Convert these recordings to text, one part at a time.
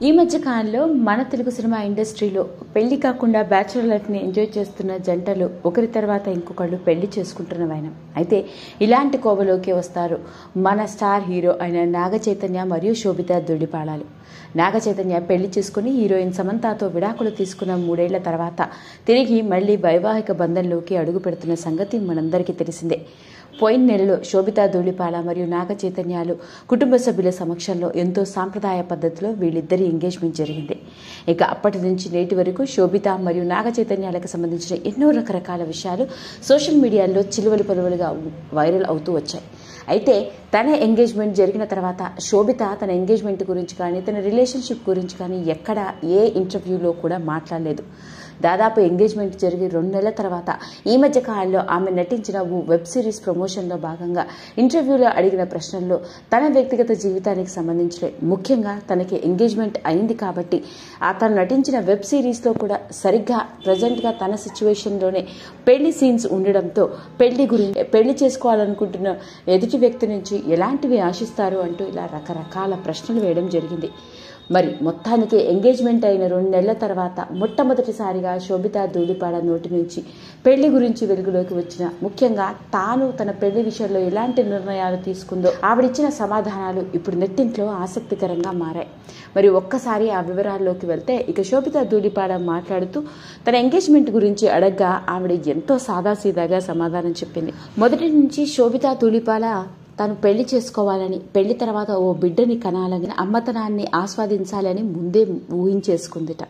ఈ మధ్య కాలంలో మన తెలుగు సినిమా ఇండస్ట్రీలో పెళ్లి కాకుండా బ్యాచులర్ లైఫ్ని ఎంజాయ్ చేస్తున్న జంటలు ఒకరి తర్వాత ఇంకొకళ్ళు పెళ్లి చేసుకుంటున్న వైనం. అయితే ఇలాంటి కోవలోకి వస్తారు మన స్టార్ హీరో అయిన నాగ చైతన్య మరియు శోభితా ధూళిపాళలు. నాగ చైతన్య పెళ్లి చేసుకుని హీరోయిన్ సమంతతో విడాకులు తీసుకున్న 3 ఏళ్ల తర్వాత తిరిగి మళ్లీ వైవాహిక బంధంలోకి అడుగు పెడుతున్న సంగతి మనందరికీ తెలిసిందే. పోయిన నెలలో శోభితా ధూళిపాళ మరియు నాగ చైతన్యాలు కుటుంబ సభ్యుల సమక్షంలో ఎంతో సాంప్రదాయ పద్ధతిలో వీళ్ళిద్దరి ఎంగేజ్మెంట్ జరిగింది. ఇక అప్పటి నుంచి నేటి వరకు శోభిత మరియు నాగ చైతన్యాలకు సంబంధించిన ఎన్నో రకరకాల విషయాలు సోషల్ మీడియాలో చిలువలు పలువలుగా వైరల్ అవుతూ వచ్చాయి. అయితే తన ఎంగేజ్మెంట్ జరిగిన తర్వాత శోభిత తన ఎంగేజ్మెంట్ గురించి కానీ తన రిలేషన్షిప్ గురించి కానీ ఎక్కడ ఏ ఇంటర్వ్యూలో కూడా మాట్లాడలేదు. దాదాపు ఎంగేజ్మెంట్ జరిగి 2 నెలల తర్వాత ఈ మధ్య కాలంలో ఆమె నటించిన ఓ వెబ్ సిరీస్ ప్రమోషన్లో భాగంగా ఇంటర్వ్యూలో అడిగిన ప్రశ్నల్లో తన వ్యక్తిగత జీవితానికి సంబంధించిన ముఖ్యంగా తనకి ఎంగేజ్మెంట్ అయింది కాబట్టి తను నటించిన వెబ్ సిరీస్లో కూడా సరిగ్గా ప్రజెంట్గా తన సిచ్యువేషన్లోనే పెళ్లి సీన్స్ ఉండడంతో పెళ్లి చేసుకోవాలనుకుంటున్న ఎదుటి వ్యక్తి నుంచి ఎలాంటివి ఆశిస్తారు అంటూ ఇలా రకరకాల ప్రశ్నలు వేయడం జరిగింది. మరి మొత్తానికి ఎంగేజ్మెంట్ అయిన 2 నెలల తర్వాత మొట్టమొదటిసారిగా శోభితా ధూళిపాళ నోటి నుంచి పెళ్లి గురించి వెలుగులోకి వచ్చిన ముఖ్యంగా తాను తన పెళ్లి విషయంలో ఎలాంటి నిర్ణయాలు తీసుకుందో ఆవిడిచ్చిన సమాధానాలు ఇప్పుడు నెట్టింట్లో ఆసక్తికరంగా మారాయి. మరి ఒక్కసారి ఆ వివరాల్లోకి వెళ్తే ఇక శోభితా ధూళిపాళ మాట్లాడుతూ తన ఎంగేజ్మెంట్ గురించి అడగ్గా ఆవిడ ఎంతో సాదాసీదాగా సమాధానం చెప్పింది. మొదటి నుంచి శోభితా ధూళిపాళ తాను పెళ్లి చేసుకోవాలని, పెళ్లి తర్వాత ఓ బిడ్డని కనాలని, అమ్మతనాన్ని ఆస్వాదించాలని ముందే ఊహించేసుకుందిట.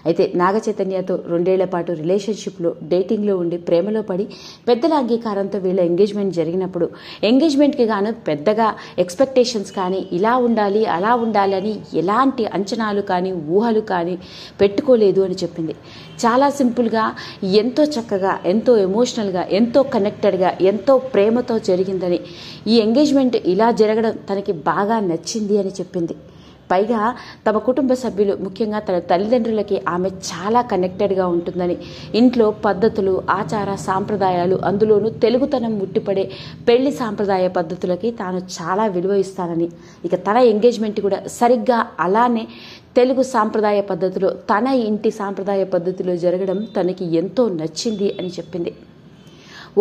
అయితే నాగ చైతన్యతో 2 ఏళ్ల పాటు రిలేషన్షిప్లో డేటింగ్లో ఉండి ప్రేమలో పడి పెద్దల అంగీకారంతో వీళ్ళ ఎంగేజ్మెంట్ జరిగినప్పుడు ఎంగేజ్మెంట్కి గాను పెద్దగా ఎక్స్పెక్టేషన్స్ కానీ ఇలా ఉండాలి అలా ఉండాలి అని ఎలాంటి అంచనాలు కానీ ఊహలు కానీ పెట్టుకోలేదు అని చెప్పింది. చాలా సింపుల్గా, ఎంతో చక్కగా, ఎంతో ఎమోషనల్గా, ఎంతో కనెక్టెడ్గా, ఎంతో ప్రేమతో జరిగిందని, ఈ ఎంగేజ్మెంట్ ఇలా జరగడం తనకి బాగా నచ్చింది అని చెప్పింది. పైగా తమ కుటుంబ సభ్యులు ముఖ్యంగా తన తల్లిదండ్రులకి ఆమె చాలా కనెక్టెడ్గా ఉంటుందని, ఇంట్లో పద్ధతులు, ఆచార సాంప్రదాయాలు, అందులోనూ తెలుగుతనం ముట్టిపడే పెళ్లి సాంప్రదాయ పద్ధతులకి తాను చాలా విలువ ఇస్తానని, ఇక తన ఎంగేజ్మెంట్ కూడా సరిగ్గా అలానే తెలుగు సాంప్రదాయ పద్ధతిలో తన ఇంటి సాంప్రదాయ పద్ధతిలో జరగడం తనకి ఎంతో నచ్చింది అని చెప్పింది.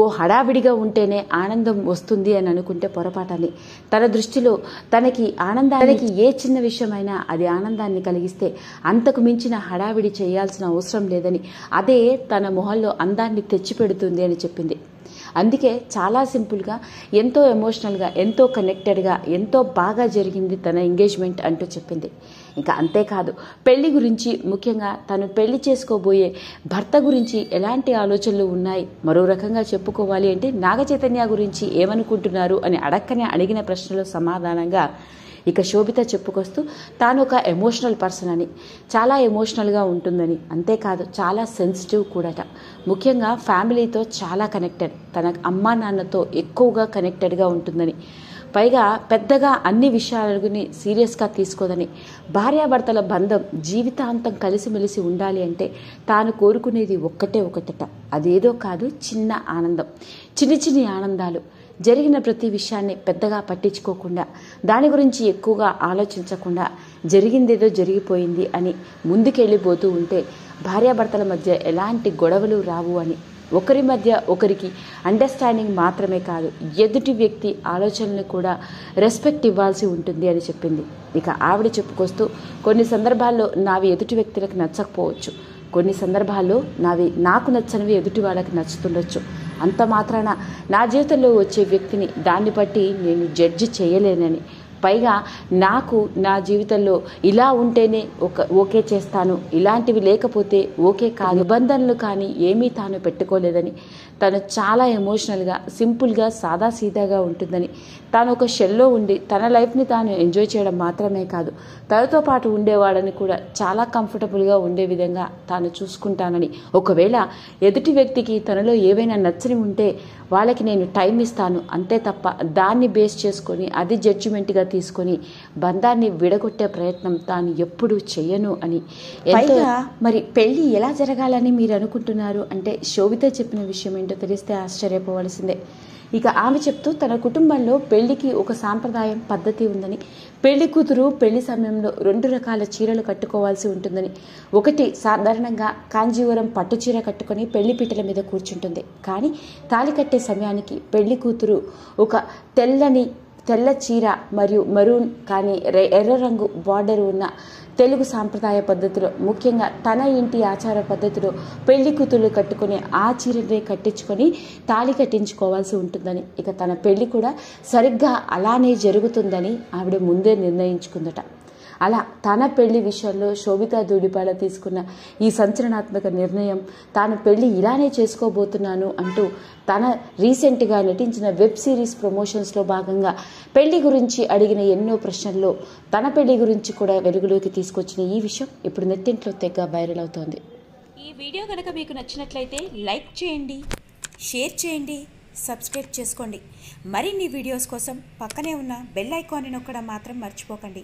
ఓ హడావిడిగా ఉంటేనే ఆనందం వస్తుంది అని అనుకుంటే పొరపాటని, తన దృష్టిలో తనకి ఆనందానికి ఏ చిన్న విషయమైనా అది ఆనందాన్ని కలిగిస్తే అంతకు మించిన హడావిడి చేయాల్సిన అవసరం లేదని, అదే తన మొహంలో అందాన్ని తెచ్చిపెడుతుంది అని చెప్పింది. అందుకే చాలా సింపుల్గా, ఎంతో ఎమోషనల్గా, ఎంతో కనెక్టెడ్గా, ఎంతో బాగా జరిగింది తన ఎంగేజ్మెంట్ అంటూ చెప్పింది. ఇంకా అంతేకాదు, పెళ్లి గురించి ముఖ్యంగా తను పెళ్లి చేసుకోబోయే భర్త గురించి ఎలాంటి ఆలోచనలు ఉన్నాయి, మరో రకంగా చెప్పుకోవాలి అంటే నాగ చైతన్య గురించి ఏమనుకుంటున్నారు అని అడిగిన ప్రశ్నలో సమాధానంగా ఇక శోభిత చెప్పుకొస్తూ తాను ఒక ఎమోషనల్ పర్సన్ అని, చాలా ఎమోషనల్గా ఉంటుందని, అంతేకాదు చాలా సెన్సిటివ్ కూడాట, ముఖ్యంగా ఫ్యామిలీతో చాలా కనెక్టెడ్, తన అమ్మా నాన్నతో ఎక్కువగా కనెక్టెడ్గా ఉంటుందని, పైగా పెద్దగా అన్ని విషయాలని సీరియస్గా తీసుకోదని, భార్యాభర్తల బంధం జీవితాంతం కలిసిమెలిసి ఉండాలి అంటే తాను కోరుకునేది ఒకటట, అదేదో కాదు చిన్న ఆనందం, చిన్ని ఆనందాలు, జరిగిన ప్రతి విషయాన్ని పెద్దగా పట్టించుకోకుండా, దాని గురించి ఎక్కువగా ఆలోచించకుండా జరిగిందేదో జరిగిపోయింది అని ముందుకెళ్ళిపోతూ ఉంటే భార్యాభర్తల మధ్య ఎలాంటి గొడవలు రావు అని, ఒకరి మధ్య ఒకరికి అండర్స్టాండింగ్ మాత్రమే కాదు ఎదుటి వ్యక్తి ఆలోచనలు కూడా రెస్పెక్ట్ ఇవ్వాల్సి ఉంటుంది అని చెప్పింది. ఇక ఆవిడ చెప్పుకొస్తూ కొన్ని సందర్భాల్లో నావి ఎదుటి వ్యక్తులకు నచ్చకపోవచ్చు, కొన్ని సందర్భాల్లో నాకు నచ్చనివి ఎదుటి వాళ్ళకి నచ్చుతుండొచ్చు, అంత మాత్రాన నా జీవితంలో వచ్చే వ్యక్తిని దాన్ని బట్టి నేను జడ్జి చేయలేనని, పైగా నాకు నా జీవితంలో ఇలా ఉంటేనే ఓకే చేస్తాను, ఇలాంటివి లేకపోతే ఓకే కాదు, నిబంధనలు కానీ ఏమీ తాను పెట్టుకోలేదని, తను చాలా ఎమోషనల్గా, సింపుల్గా, సాదాసీదాగా ఉంటుందని, తాను ఒక షెల్లో ఉండి తన లైఫ్ని తాను ఎంజాయ్ చేయడం మాత్రమే కాదు తనతో పాటు ఉండేవాడని కూడా చాలా కంఫర్టబుల్గా ఉండే విధంగా తాను చూసుకుంటానని, ఒకవేళ ఎదుటి వ్యక్తికి తనలో ఏవైనా నచ్చని ఉంటే వాళ్ళకి నేను టైం ఇస్తాను, అంతే తప్ప దాన్ని బేస్ చేసుకొని అది జడ్జిమెంట్గా తీసుకొని బంధాన్ని విడగొట్టే ప్రయత్నం తాను ఎప్పుడూ చెయ్యను అని. పైగా మరి పెళ్లి ఎలా జరగాలని మీరు అనుకుంటున్నారు అంటే శోభిత చెప్పిన విషయం ఏంటో తెలిస్తే ఆశ్చర్యపోవలసిందే. ఇక ఆమె చెప్తూ తన కుటుంబంలో పెళ్లికి ఒక సాంప్రదాయం పద్ధతి ఉందని, పెళ్లి కూతురు పెళ్లి సమయంలో 2 రకాల చీరలు కట్టుకోవాల్సి ఉంటుందని, ఒకటి సాధారణంగా కాంజీవరం పట్టు చీర కట్టుకొని పెళ్లి పీటల మీద కూర్చుంటుంది. కానీ తాళి కట్టే సమయానికి పెళ్లి కూతురు ఒక తెల్ల చీర మరియు మరూన్ కానీ ఎర్ర రంగు బార్డర్ ఉన్న తెలుగు సాంప్రదాయ పద్ధతిలో, ముఖ్యంగా తన ఇంటి ఆచార పద్ధతిలో పెళ్లి కూతురు కట్టుకుని ఆ చీరనే కట్టించుకొని తాళి కట్టించుకోవాల్సి ఉంటుందని, ఇక తన పెళ్లి కూడా సరిగ్గా అలానే జరుగుతుందని ఆవిడ ముందే నిర్ణయించుకుందట. అలా తన పెళ్లి విషయంలో శోభితా ధూళిపాల తీసుకున్న ఈ సంచలనాత్మక నిర్ణయం, తాను పెళ్లి ఇలానే చేసుకోబోతున్నాను అంటూ తన రీసెంట్గా నటించిన వెబ్ సిరీస్ ప్రమోషన్స్లో భాగంగా పెళ్లి గురించి అడిగిన ఎన్నో ప్రశ్నల్లో తన పెళ్లి గురించి కూడా వెలుగులోకి తీసుకొచ్చిన ఈ విషయం ఇప్పుడు నెట్టింట్లో తెగ వైరల్ అవుతోంది. ఈ వీడియో కనుక మీకు నచ్చినట్లయితే లైక్ చేయండి, షేర్ చేయండి, సబ్స్క్రైబ్ చేసుకోండి. మరిన్ని వీడియోస్ కోసం పక్కనే ఉన్న బెల్ ఐకాన్ని నొక్కడం మాత్రం మర్చిపోకండి.